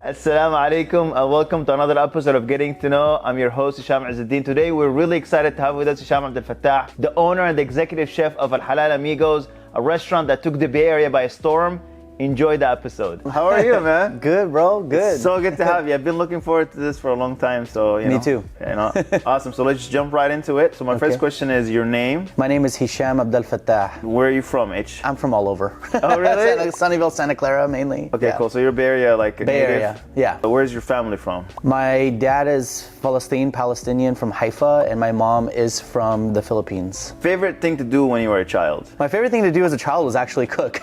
Assalamu alaikum and welcome to another episode of Getting to Know. I'm your host Hisham Izzeldin. Today we're really excited to have with us Hisham Abdelfattah, the owner and the executive chef of Halal Amigos, a restaurant that took the Bay Area by storm. Enjoy the episode. How are you, man? Good, bro. Good. It's so good to have you. I've been looking forward to this for a long time. So Me too. Awesome. So let's just jump right into it. So my first question is your name. My name is Hisham Abdelfattah. Where are you from, H? I'm from all over. Oh, really? Sunnyvale, Santa Clara, mainly. Okay, cool. So you're Bay Area, like a Bay native? Area, yeah. So where's your family from? My dad is Palestinian from Haifa, and my mom is from the Philippines. Favorite thing to do when you were a child? My favorite thing to do as a child was actually cook.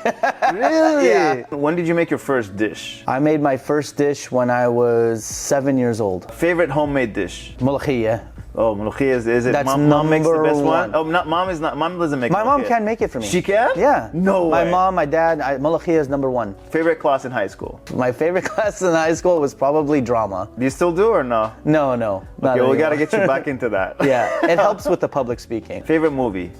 Really? Yeah. When did you make your first dish? I made my first dish when I was 7 years old. Favorite homemade dish? Molokhia. Oh, molokhia, is it? That's Mom makes the best number one? one. Oh, mom doesn't make My mom molokhia. can make it for me. She can? Yeah. No way. My mom, my dad, Molokhia is number one. Favorite class in high school? My favorite class in high school was probably drama. Do you still do or no? No. Okay, well, we gotta get you back into that. Yeah, it helps with the public speaking. Favorite movie?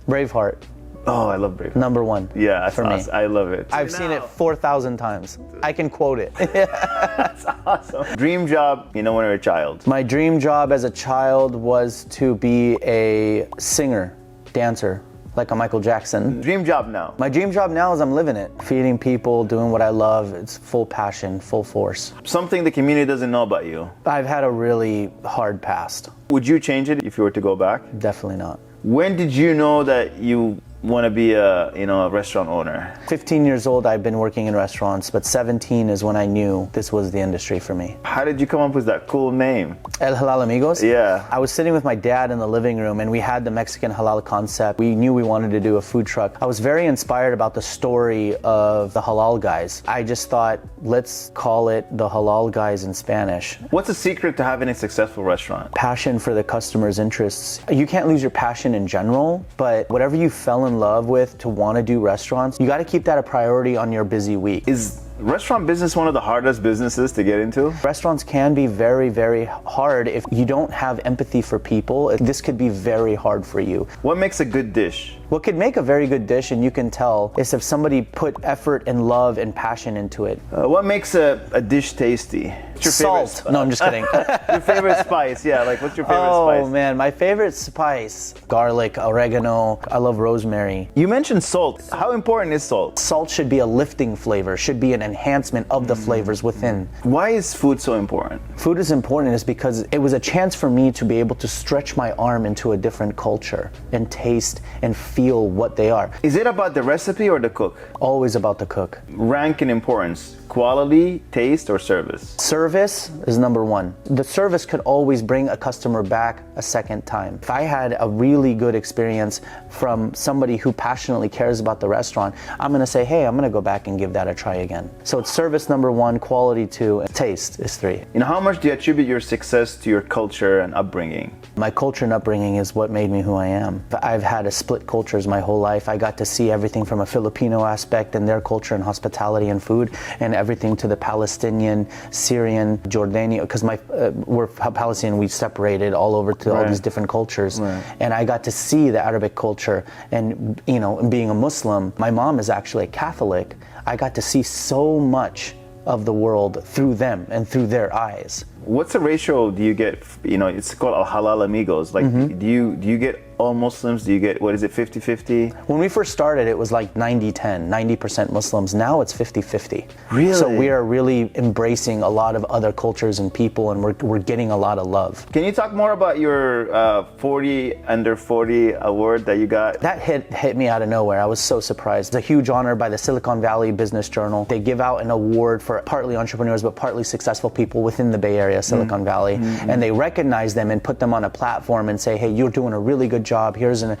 Braveheart, Oh, I love Braveheart. number one. Yeah, that's for me. awesome. I love it. I've seen it 4,000 times. I can quote it. That's awesome. Dream job, when you were a child? My dream job as a child was to be a singer, dancer, like a Michael Jackson. Dream job now? My dream job now is I'm living it. Feeding people, doing what I love. It's full passion, full force. Something the community doesn't know about you? I've had a really hard past. Would you change it if you were to go back? Definitely not. When did you know that you want to be a restaurant owner? 15 years old, I've been working in restaurants, but 17 is when I knew this was the industry for me. How did you come up with that cool name? Halal Amigos? Yeah. I was sitting with my dad in the living room and we had the Mexican halal concept. We knew we wanted to do a food truck. I was very inspired about the story of the halal guys. I just thought, let's call it the halal guys in Spanish. What's the secret to having a successful restaurant? Passion for the customer's interests. You can't lose your passion in general, but whatever you fell in love with to want to do restaurants, you got to keep that a priority on your busy week. Is restaurant business one of the hardest businesses to get into? Restaurants can be very, very hard if you don't have empathy for people. This could be very hard for you. What makes a good dish? What could make a very good dish, and you can tell, is if somebody put effort and love and passion into it. What makes a dish tasty? What's your Salt. No, I'm just kidding. Your favorite spice? Yeah, like what's your favorite spice? Oh man, my favorite spice: garlic, oregano. I love rosemary. You mentioned salt. How important is salt? Salt should be a lifting flavor, should be an enhancement of the flavors within. Why is food so important? Food is important is because it was a chance for me to be able to stretch my arm into a different culture and taste and feel what they are. Is it about the recipe or the cook? Always about the cook. Rank in importance: quality, taste, or service? Service is number one. The service could always bring a customer back a second time. If I had a really good experience from somebody who passionately cares about the restaurant, I'm gonna say, hey, I'm gonna go back and give that a try again. So it's service number one, quality two, and taste is three. How much do you attribute your success to your culture and upbringing? My culture and upbringing is what made me who I am. I've had a split cultures my whole life. I got to see everything from a Filipino aspect and their culture and hospitality and food, and everything to the Palestinian, Syrian, Jordanian, because we're Palestinian, we separated all over to all these different cultures. Right. And I got to see the Arabic culture, and being a Muslim, my mom is actually a Catholic. I got to see so much of the world through them and through their eyes. What's the ratio do you get? It's called Halal Amigos. Like, do you get all Muslims? Do you get, 50-50? When we first started, it was like 90-10, 90% Muslims. Now it's 50-50. Really? So we are really embracing a lot of other cultures and people, and we're getting a lot of love. Can you talk more about your 40 under 40 award that you got? That hit me out of nowhere. I was so surprised. It's a huge honor by the Silicon Valley Business Journal. They give out an award for partly entrepreneurs, but partly successful people within the Bay Area, Silicon Valley, and they recognize them and put them on a platform and say, hey, you're doing a really good job. Here's an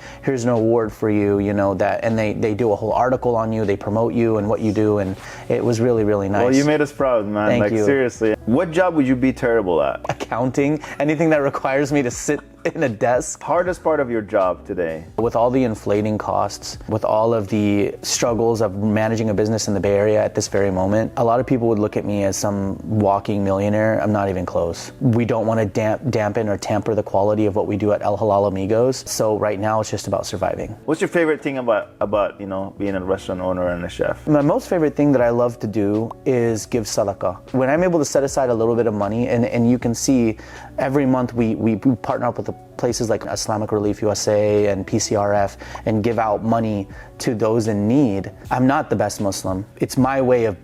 award for you, and they do a whole article on you. They promote you and what you do, and it was really, really nice. Well, you made us proud, man. Thank you. Seriously. What job would you be terrible at? Accounting, anything that requires me to sit in a desk. Hardest part of your job today? With all the inflating costs, with all of the struggles of managing a business in the Bay Area at this very moment, a lot of people would look at me as some walking millionaire. I'm not even close. We don't want to dampen or tamper the quality of what we do at Halal Amigos. So right now it's just about surviving. What's your favorite thing about being a restaurant owner and a chef? My most favorite thing that I love to do is give sadaqah. When I'm able to set aside a little bit of money, and you can see every month we partner up with the places like Islamic Relief USA and PCRF and give out money to those in need. I'm not the best Muslim. It's my way of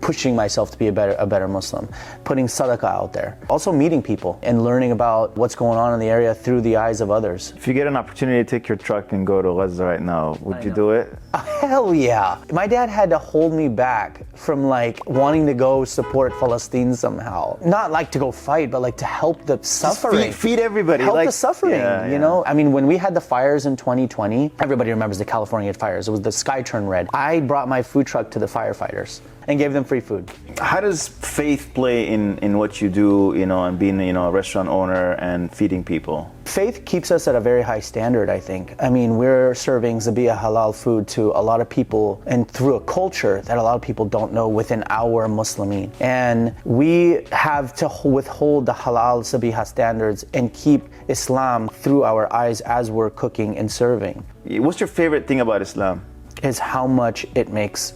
pushing myself to be a better Muslim, putting sadaqah out there. Also meeting people and learning about what's going on in the area through the eyes of others. If you get an opportunity to take your truck and go to Gaza right now, would you do it? Hell yeah. My dad had to hold me back from wanting to go support Palestine somehow. Not to go fight, but to help the suffering. Feed everybody. Help the suffering, you know? I mean, when we had the fires in 2020, everybody remembers the California fires. It was the sky turned red. I brought my food truck to the firefighters and gave them free food. How does faith play in what you do, and being, a restaurant owner and feeding people? Faith keeps us at a very high standard, I think. I mean, we're serving Zabiya halal food to a lot of people and through a culture that a lot of people don't know within our Muslimin. And we have to withhold the halal Zabiya standards and keep Islam through our eyes as we're cooking and serving. What's your favorite thing about Islam? Is how much it makes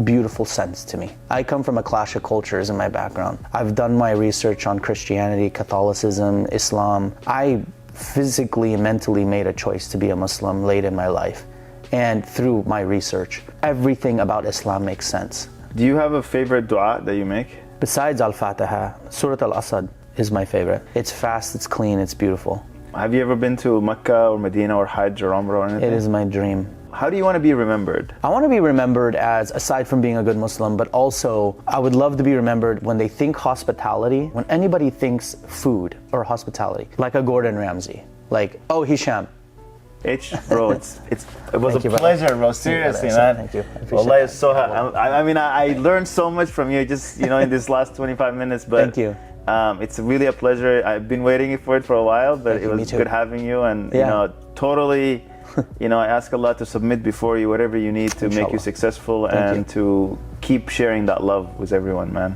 beautiful sense to me. I come from a clash of cultures in my background. I've done my research on Christianity, Catholicism, Islam. I physically and mentally made a choice to be a Muslim late in my life. And through my research, everything about Islam makes sense. Do you have a favorite dua that you make? Besides Al-Fatiha, Surah Al-Asad is my favorite. It's fast, it's clean, it's beautiful. Have you ever been to Mecca or Medina or Hajj or Umrah or anything? It is my dream. How do you want to be remembered? I want to be remembered as, aside from being a good Muslim, but also I would love to be remembered when they think hospitality, when anybody thinks food or hospitality, like a Gordon Ramsay, oh, Hisham. Bro, it was a pleasure, bro. Seriously, man. Thank you. Wallah, it's so I learned so much from you just, in this last 25 minutes. But thank you. It's really a pleasure. I've been waiting for it for a while, but it was good having you. And, totally, I ask Allah to submit before you whatever you need to make you successful and to keep sharing that love with everyone, man.